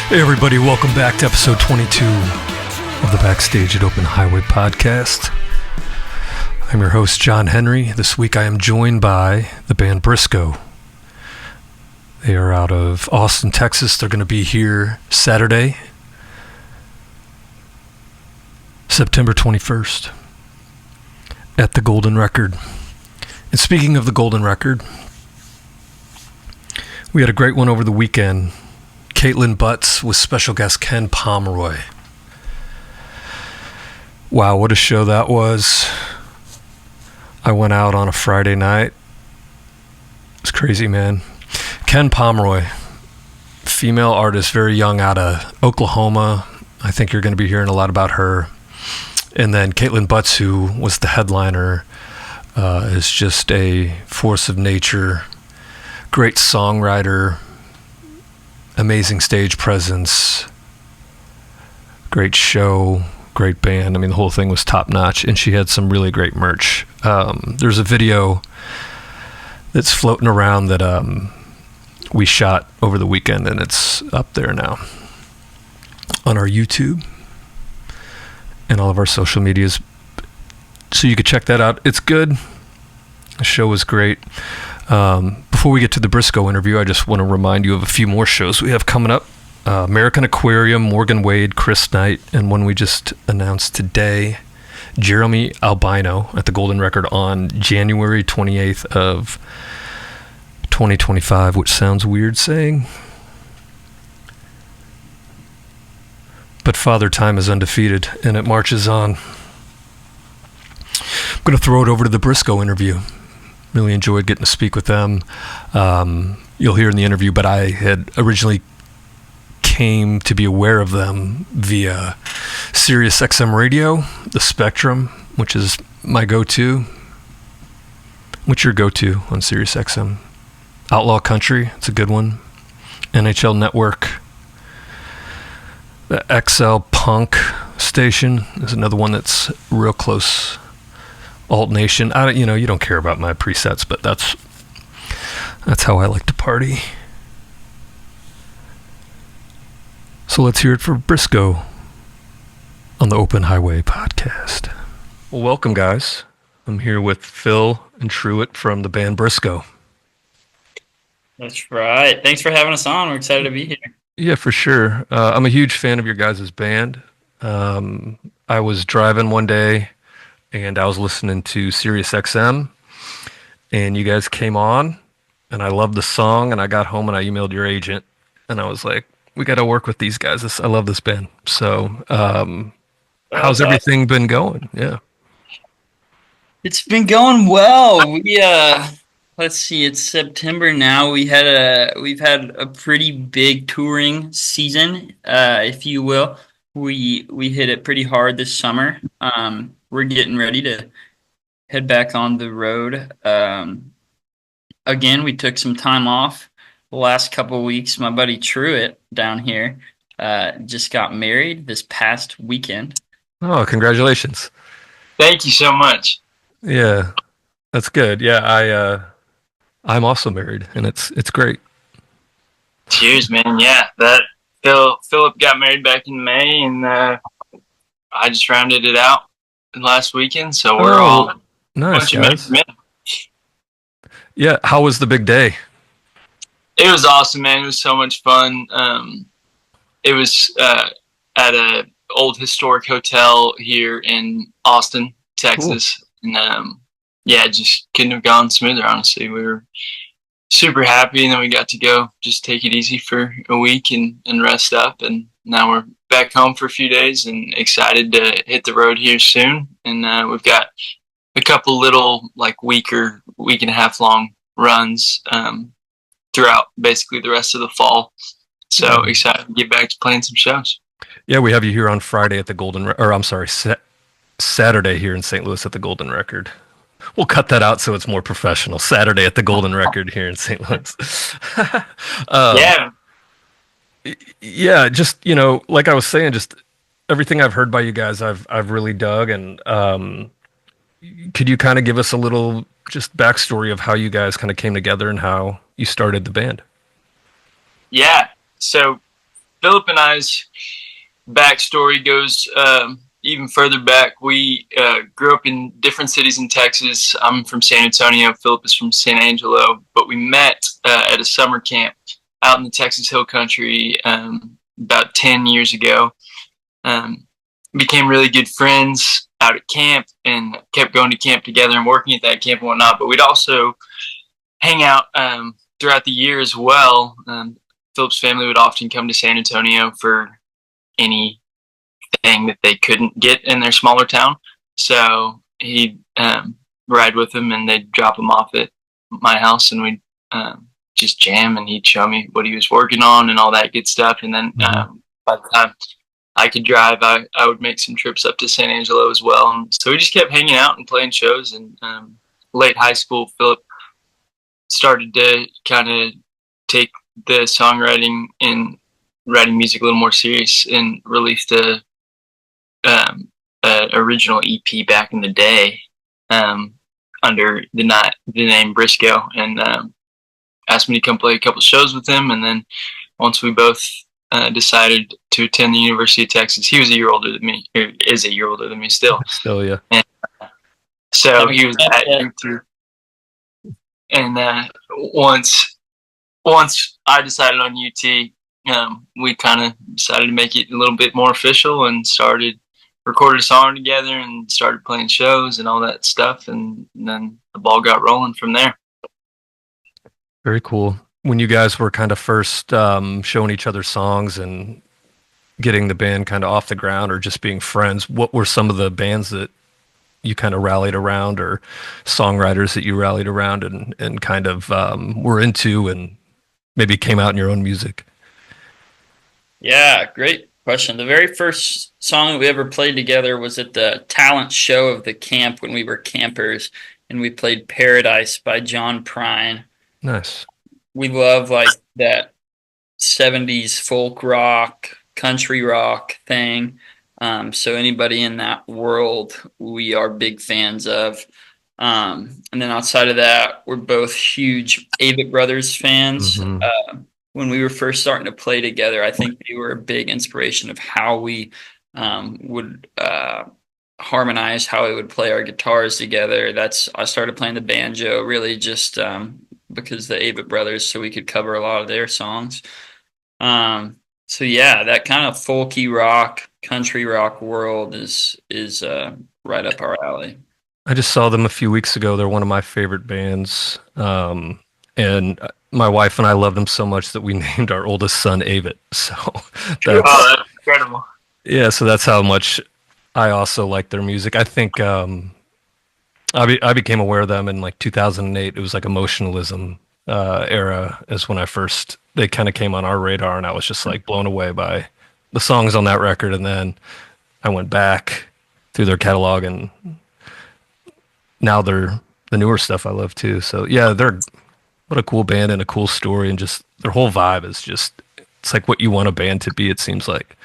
Hey everybody, welcome back to episode 22 of the Backstage at Open Highway podcast. I'm your host, John Henry. This week I am joined by the band Briscoe. They are out of Austin, Texas. They're going to be here Saturday, September 21st at the Golden Record. And speaking of the Golden Record, we had a great one over the weekend. Caitlin Butts with special guest Ken Pomeroy. Wow, what a show that was. I went out on a Friday night. It's crazy, man. Ken Pomeroy, female artist, very young, out of Oklahoma. I think you're going to be hearing a lot about her. And then Caitlin Butts, who was the headliner, is just a force of nature, great songwriter, amazing stage presence, great show, great band. I mean, the whole thing was top notch, and she had some really great merch. There's a video that's floating around that we shot over the weekend, and it's up there now on our YouTube and all of our social medias, so you could check that out. It's good. The show was great. Before we get to the Briscoe interview, I just want to remind you of a few more shows we have coming up. American Aquarium, Morgan Wade, Chris Knight, and one we just announced today, Jeremy Albino at the Golden Record on January 28th of 2025, which sounds weird saying. But Father Time is undefeated, and it marches on. I'm going to throw it over to the Briscoe interview. Really enjoyed getting to speak with them. You'll hear in the interview, but I had originally came to be aware of them via Sirius XM Radio, the Spectrum, which is my go-to. What's your go-to on Sirius XM? Outlaw Country, it's a good one. NHL Network. The XL Punk station is another one that's real close. Alt Nation. You don't care about my presets, but that's how I like to party. So let's hear it for Briscoe on the Open Highway podcast. Well, welcome, guys. I'm here with Phil and Truett from the band Briscoe. That's right. Thanks for having us on. We're excited to be here. Yeah, for sure. I'm a huge fan of your guys' band. I was driving one day, and I was listening to Sirius XM, and you guys came on, and I loved the song, and I got home and I emailed your agent, and I was like, we got to work with these guys. I love this band. So how's everything been going? Yeah. It's been going well. We let's see, it's September now. We've had a pretty big touring season, if you will. We hit it pretty hard this summer. We're getting ready to head back on the road. Again, we took some time off the last couple of weeks. My buddy Truett down here just got married this past weekend. Oh, congratulations. Thank you so much. Yeah, that's good. Yeah, I'm also married, and it's great. Cheers, man. Yeah, that Philip got married back in May, and I just rounded it out last weekend, so we're all nice, guys. Yeah, how was the big day? It was awesome, man. It was so much fun. It was at a old historic hotel here in Austin, Texas, cool. And just couldn't have gone smoother. Honestly, we were super happy, and then we got to go just take it easy for a week and rest up, and now we're back home for a few days and excited to hit the road here soon. And we've got a couple little week and a half long runs throughout basically the rest of the fall. So excited to get back to playing some shows. Yeah, we have you here on Friday at the Saturday here in St. Louis at the Golden Record. We'll cut that out so it's more professional. Saturday at the Golden Record here in St. Louis. Yeah, just, like I was saying, just everything I've heard by you guys, I've really dug. And could you kind of give us a little just backstory of how you guys kind of came together and how you started the band? Yeah. So Philip and I's backstory goes even further back. We grew up in different cities in Texas. I'm from San Antonio. Philip is from San Angelo. But we met at a summer camp out in the Texas Hill Country about 10 years ago. Became really good friends out at camp and kept going to camp together and working at that camp and whatnot. But we'd also hang out throughout the year as well. Philip's family would often come to San Antonio for anything that they couldn't get in their smaller town. So he'd ride with them and they'd drop him off at my house and we'd just jam and he'd show me what he was working on and all that good stuff. And then by the time I could drive, I would make some trips up to San Angelo as well. And so we just kept hanging out and playing shows. And late high school, Philip started to kind of take the songwriting and writing music a little more serious and released a original EP back in the day under the name Briscoe, and asked me to come play a couple shows with him. And then once we both decided to attend the University of Texas, he was a year older than me, or is a year older than me still. Still, yeah. And, so he was at U2. And once I decided on UT, we kind of decided to make it a little bit more official and recorded a song together and started playing shows and all that stuff. And then the ball got rolling from there. Very cool. When you guys were kind of first showing each other songs and getting the band kind of off the ground or just being friends, what were some of the bands that you kind of rallied around or songwriters that you rallied around and kind of were into and maybe came out in your own music? Yeah, great question. The very first song that we ever played together was at the talent show of the camp when we were campers, and we played Paradise by John Prine. Nice. We love like that 70s folk rock, country rock thing. So anybody in that world, we are big fans of. And then outside of that, we're both huge Avett Brothers fans. Mm-hmm. When we were first starting to play together, I think they were a big inspiration of how we would harmonize, how we would play our guitars together. I started playing the banjo really just because the Avett Brothers, so we could cover a lot of their songs. So yeah, that kind of folky rock, country rock world is right up our alley. I just saw them a few weeks ago. They're one of my favorite bands. And my wife and I love them so much that we named our oldest son Avett. So that's incredible. Yeah, so that's how much I also like their music. I think I became aware of them in like 2008. It was like Emotionalism era is when they kind of came on our radar, and I was just like blown away by the songs on that record. And then I went back through their catalog, and now they're the newer stuff I love too. So yeah, what a cool band and a cool story, and just their whole vibe is it's like what you want a band to be, it seems like.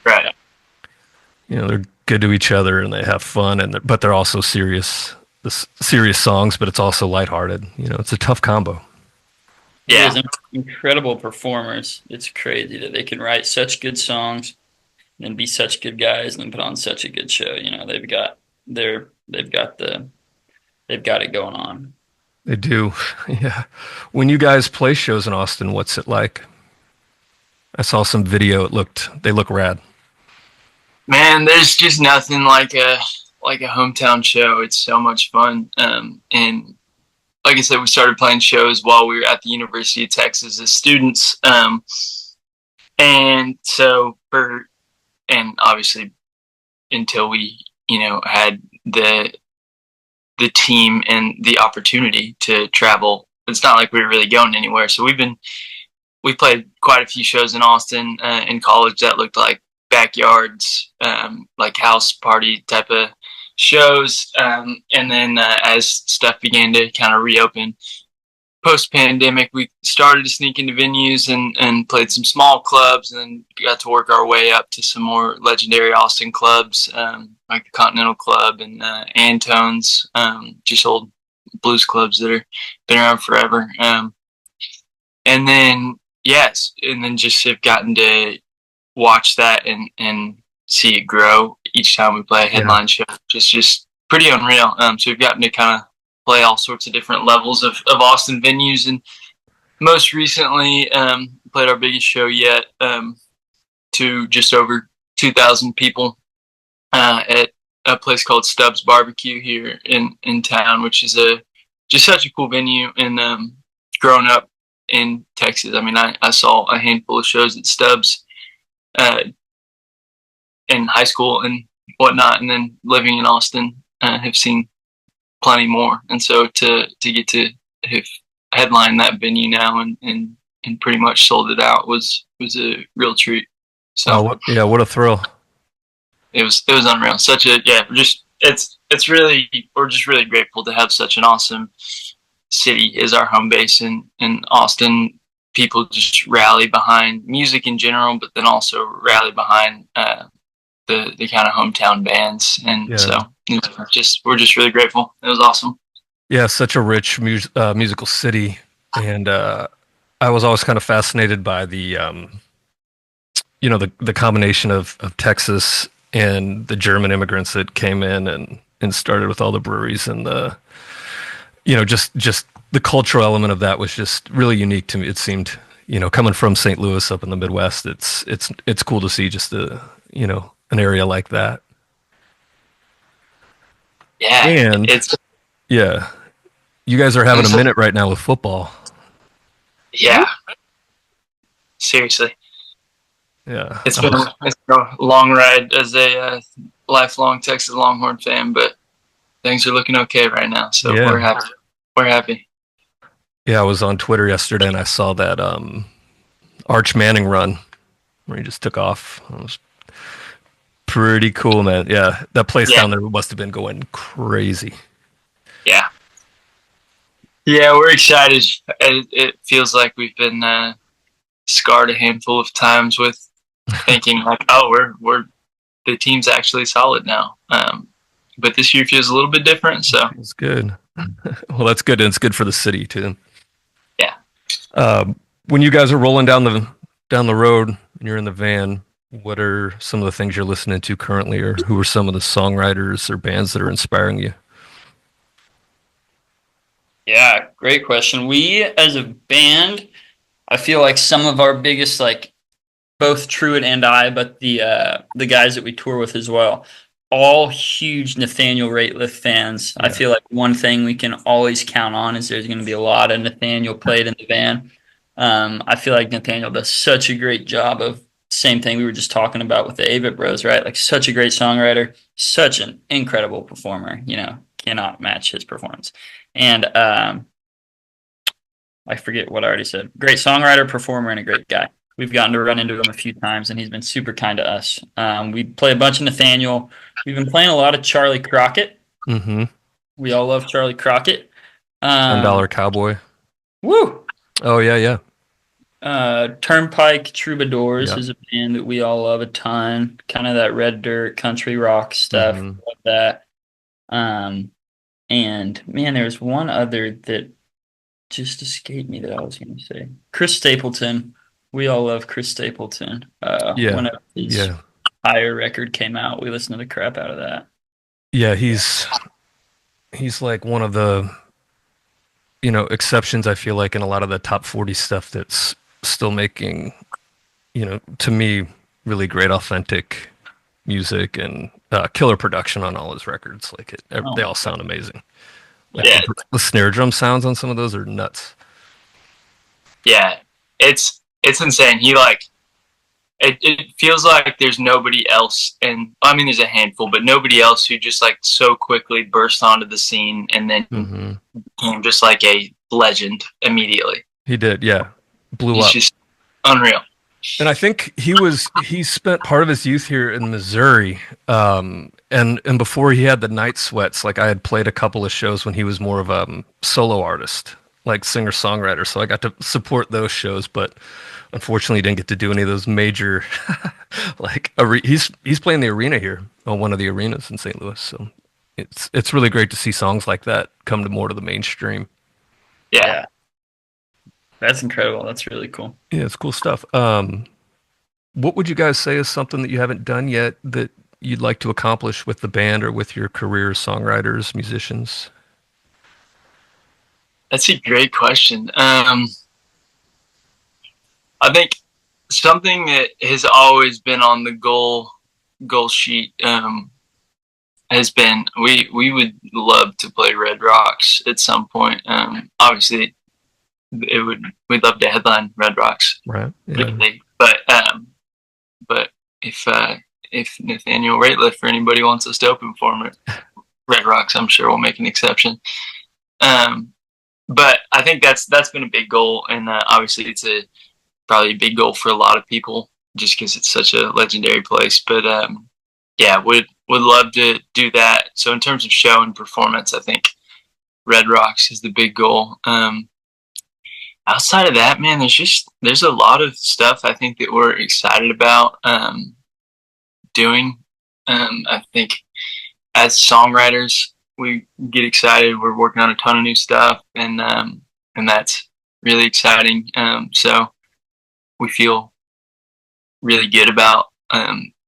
Right. You know, they're good to each other and they have fun, but they're also serious songs, but it's also lighthearted. You know, it's a tough combo. Yeah. They're incredible performers. It's crazy that they can write such good songs and be such good guys and put on such a good show. You know, they've got it going on. They do. Yeah. When you guys play shows in Austin, what's it like? I saw some video. They look rad. Man, there's just nothing like a hometown show. It's so much fun. And like I said, we started playing shows while we were at the University of Texas as students. And so and obviously until we, had the team and the opportunity to travel, it's not like we were really going anywhere. So we played quite a few shows in Austin in college that looked like backyards, like house party type of shows. And then as stuff began to kind of reopen post-pandemic, we started to sneak into venues and played some small clubs, and then got to work our way up to some more legendary Austin clubs, like the Continental Club and Antone's, just old blues clubs that are been around forever. And then, yes, and then just have gotten to watch that and see it grow each time we play a headline show. Just pretty unreal. So we've gotten to kind of play all sorts of different levels of Austin venues, and most recently played our biggest show yet to just over 2,000 people at a place called Stubbs Barbecue here in town, which is just such a cool venue. And growing up in Texas, I mean, I saw a handful of shows at Stubbs in high school and whatnot, and then living in Austin, have seen plenty more. And so to get to have headline that venue now and pretty much sold it out was a real treat. So what a thrill. It was unreal. Such a it's really, we're just really grateful to have such an awesome city as our home base in Austin. People just rally behind music in general, but then also rally behind the kind of hometown bands, and so we're just really grateful. It was awesome. Yeah, such a rich musical city, and I was always kind of fascinated by the the combination of Texas and the German immigrants that came in and started with all the breweries, and the just the cultural element of that was just really unique to me. It seemed, coming from St. Louis up in the Midwest, it's cool to see just an area like that. Yeah, and you guys are having a minute right now with football. Yeah, seriously. Yeah, it's been a long ride as a lifelong Texas Longhorn fan, but things are looking okay right now, so we're happy. Yeah, I was on Twitter yesterday and I saw that Arch Manning run where he just took off. It was pretty cool, man. Yeah, that place down there must have been going crazy. Yeah, we're excited. It feels like we've been scarred a handful of times with thinking like, oh, we're the team's actually solid now. But this year feels a little bit different, so it's good. Well, that's good, and it's good for the city too. Yeah. When you guys are rolling down the road and you're in the van, what are some of the things you're listening to currently, or who are some of the songwriters or bands that are inspiring you? Yeah, great question. We, as a band, I feel like some of our biggest, like both Truett and I, but the guys that we tour with as well, all huge Nathaniel Rateliff fans. Yeah. I feel like one thing we can always count on is there's going to be a lot of Nathaniel played in the band. I feel like Nathaniel does such a great job of same thing we were just talking about with the Avett Bros, right? Like such a great songwriter, such an incredible performer, cannot match his performance. And I forget what I already said. Great songwriter, performer, and a great guy. We've gotten to run into him a few times, and he's been super kind to us. We play a bunch of Nathaniel. We've been playing a lot of Charlie Crockett. Mm-hmm. We all love Charlie Crockett. $10 Cowboy. Woo! Oh, yeah. Turnpike Troubadours is a band that we all love a ton. Kind of that red dirt country rock stuff, like that. And man, there's one other that just escaped me that I was going to say. Chris Stapleton. We all love Chris Stapleton. Whenever his Higher record came out, we listened to the crap out of that. Yeah, he's like one of the exceptions, I feel like, in a lot of the top 40 stuff that's still making, to me, really great authentic music and killer production on all his records. Like they all sound amazing. Like the snare drum sounds on some of those are nuts. Yeah, it's insane. He it feels like there's nobody else, and I mean there's a handful, but nobody else who just like so quickly burst onto the scene and then became just like a legend immediately. He did, yeah. Blew up. He's just unreal. And I think he spent part of his youth here in Missouri. And before he had the Night Sweats, like I had played a couple of shows when he was more of a solo artist, like singer-songwriter. So I got to support those shows, but unfortunately didn't get to do any of those major, like he's playing the arena here, on one of the arenas in St. Louis. So it's really great to see songs like that come to more to the mainstream. Yeah. That's incredible. That's really cool. Yeah, it's cool stuff. What would you guys say is something that you haven't done yet that you'd like to accomplish with the band or with your career as songwriters, musicians? That's a great question. I think something that has always been on the goal sheet has been we would love to play Red Rocks at some point. Obviously, we'd love to headline Red Rocks, Right. Yeah. really. But if Nathaniel Rateliff or anybody wants us to open for him at Red Rocks, I'm sure we'll make an exception. But I think that's been a big goal, and obviously it's probably a big goal for a lot of people just because it's such a legendary place. But yeah, would love to do that. So in terms of show and performance, I think Red Rocks is the big goal. Outside of that, man, there's a lot of stuff I think that we're excited about doing. I think as songwriters, we get excited. We're working on a ton of new stuff, and that's really exciting. So we feel really good about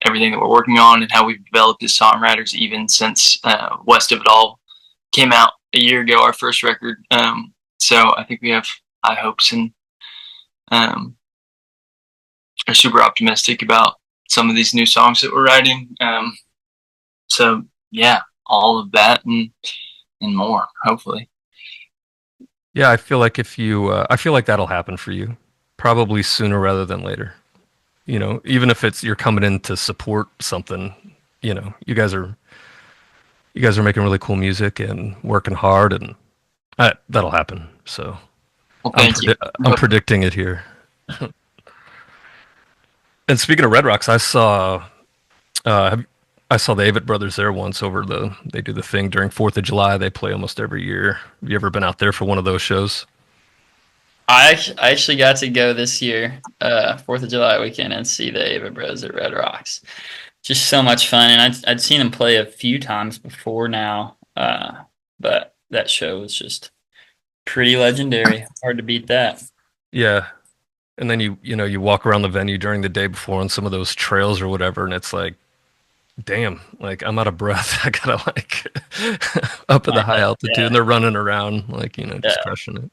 everything that we're working on and how we've developed as songwriters, even since West of It All came out a year ago, our first record. So I think we have high hopes and are super optimistic about some of these new songs that we're writing. So yeah, all of that and more, hopefully. Yeah, I feel like I feel like that'll happen for you, probably sooner rather than later. You know, even if you're coming in to support something, you know, you guys are making really cool music and working hard, and that'll happen. So Well, thank you. I'm predicting it here. And speaking of Red Rocks, uh, I saw the Avett Brothers there once they do the thing during 4th of July. They play almost every year. Have you ever been out there for one of those shows? I actually got to go this year, 4th of July weekend, and see the Ava Bros at Red Rocks. Just so much fun, and I'd seen them play a few times before now, but that show was just pretty legendary. Hard to beat that. Yeah. And then you walk around the venue during the day before on some of those trails or whatever, and it's like, damn, like I'm out of breath. I gotta like up at the high altitude, and they're running around like, just crushing it.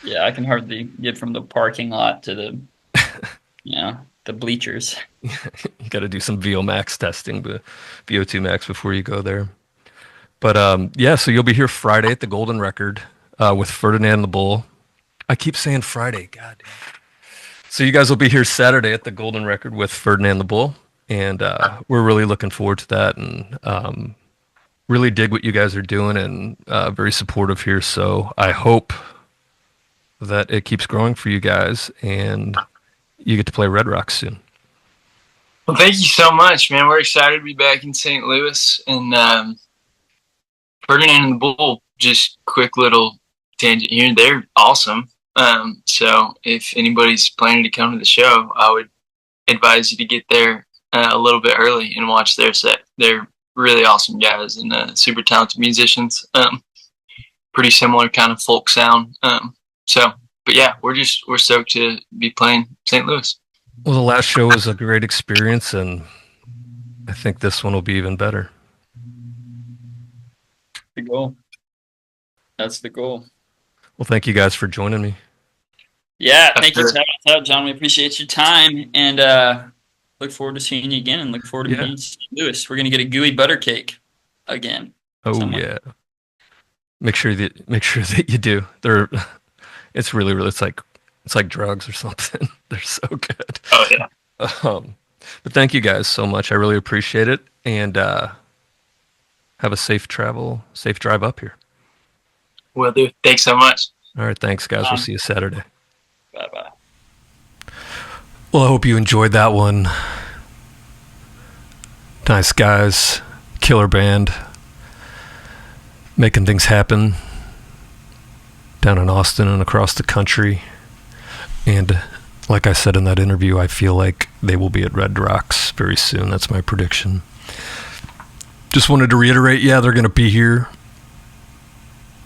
Yeah, I can hardly get from the parking lot to the bleachers. You got to do some VO max testing, the VO2 max before you go there. But yeah, so you'll be here Friday at the Golden Record with Ferdinand the Bull. I keep saying Friday, god damn. So you guys will be here Saturday at the Golden Record with Ferdinand the Bull, and we're really looking forward to that, and really dig what you guys are doing, and very supportive here. So I hope that it keeps growing for you guys, and you get to play Red Rocks soon. Well, thank you so much, man. We're excited to be back in St. Louis, and Ferdinand and the Bull, just quick little tangent here. They're awesome. So if anybody's planning to come to the show, I would advise you to get there a little bit early and watch their set. They're really awesome guys and super talented musicians. Pretty similar kind of folk sound. But yeah, we're stoked to be playing St. Louis. Well, the last show was a great experience, and I think this one will be even better. The goal. That's the goal. Well, thank you guys for joining me. Yeah, thank you for having us out, John. We appreciate your time, and look forward to seeing you again, and look forward to meeting St. Louis. We're gonna get a gooey butter cake again. Oh yeah. Make sure that you do. It's really, really, it's like drugs or something. They're so good. Oh yeah. But thank you guys so much. I really appreciate it, and have a safe drive up here. Will do. Thanks so much. All right, thanks guys. We'll see you Saturday. Bye-bye. Well, I hope you enjoyed that one. Nice guys, killer band, making things happen down in Austin and across the country. And like I said in that interview, I feel like they will be at Red Rocks very soon. That's my prediction. Just wanted to reiterate, yeah, they're going to be here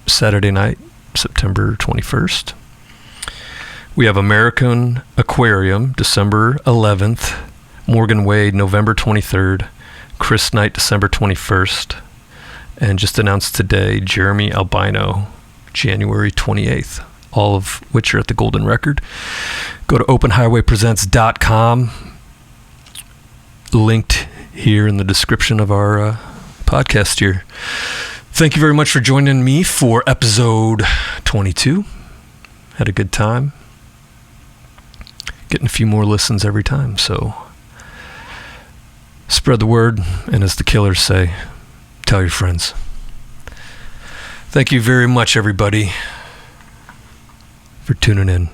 Saturday night, September 21st. We have American Aquarium, December 11th. Morgan Wade, November 23rd. Chris Knight, December 21st. And just announced today, Jeremy Albino, January 28th. All of which are at the Golden Record. Go to openhighwaypresents.com. Linked here in the description of our podcast here. Thank you very much for joining me for episode 22. Had a good time. Getting a few more listens every time, so spread the word, and as the Killers say, tell your friends. Thank you very much, everybody, for tuning in.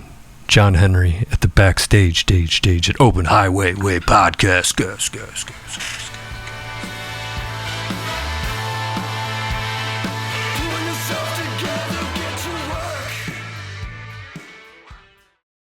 John Henry at the Backstage, stage at Open Highway Way Podcast.